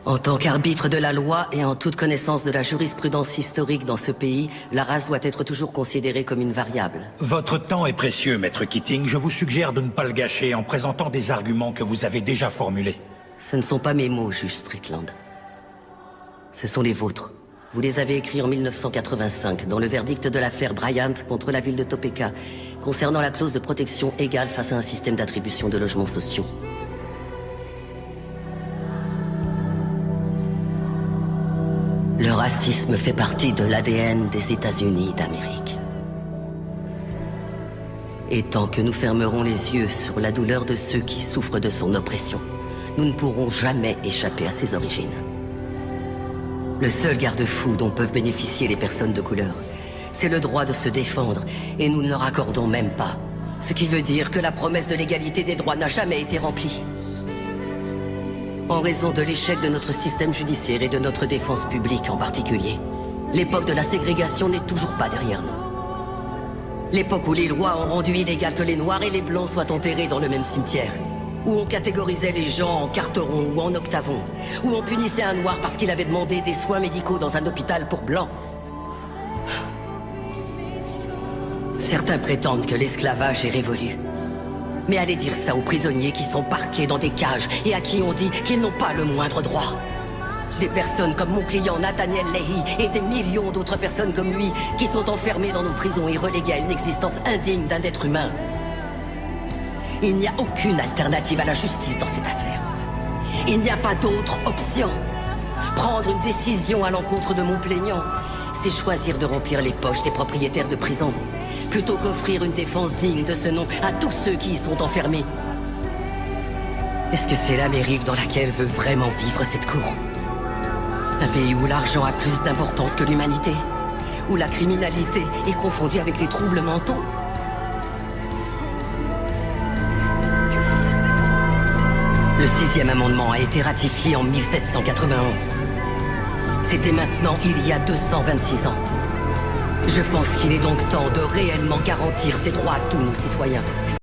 En tant qu'arbitre de la loi et en toute connaissance de la jurisprudence historique dans ce pays, la race doit être toujours considérée comme une variable. Votre temps est précieux, Maître Keating. Je vous suggère de ne pas le gâcher en présentant des arguments que vous avez déjà formulés. Ce ne sont pas mes mots, juge Strickland. Ce sont les vôtres. Vous les avez écrits en 1985, dans le verdict de l'affaire Bryant contre la ville de Topeka, concernant la clause de protection égale face à un système d'attribution de logements sociaux. Le racisme fait partie de l'ADN des États-Unis d'Amérique. Et tant que nous fermerons les yeux sur la douleur de ceux qui souffrent de son oppression, nous ne pourrons jamais échapper à ses origines. Le seul garde-fou dont peuvent bénéficier les personnes de couleur, c'est le droit de se défendre, et nous ne leur accordons même pas. Ce qui veut dire que la promesse de l'égalité des droits n'a jamais été remplie. En raison de l'échec de notre système judiciaire et de notre défense publique en particulier, l'époque de la ségrégation n'est toujours pas derrière nous. L'époque où les lois ont rendu illégal que les Noirs et les Blancs soient enterrés dans le même cimetière. Où on catégorisait les gens en carterons ou en octavons. Où on punissait un Noir parce qu'il avait demandé des soins médicaux dans un hôpital pour Blancs. Certains prétendent que l'esclavage est révolu. Mais allez dire ça aux prisonniers qui sont parqués dans des cages et à qui on dit qu'ils n'ont pas le moindre droit. Des personnes comme mon client Nathaniel Leahy et des millions d'autres personnes comme lui qui sont enfermées dans nos prisons et reléguées à une existence indigne d'un être humain. Il n'y a aucune alternative à la justice dans cette affaire. Il n'y a pas d'autre option. Prendre une décision à l'encontre de mon plaignant, c'est choisir de remplir les poches des propriétaires de prisons, plutôt qu'offrir une défense digne de ce nom à tous ceux qui y sont enfermés. Est-ce que c'est l'Amérique dans laquelle veut vraiment vivre cette cour? Un pays où l'argent a plus d'importance que l'humanité? Où la criminalité est confondue avec les troubles mentaux? Le 6e amendement a été ratifié en 1791. C'était maintenant il y a 226 ans. Je pense qu'il est donc temps de réellement garantir ces droits à tous nos citoyens.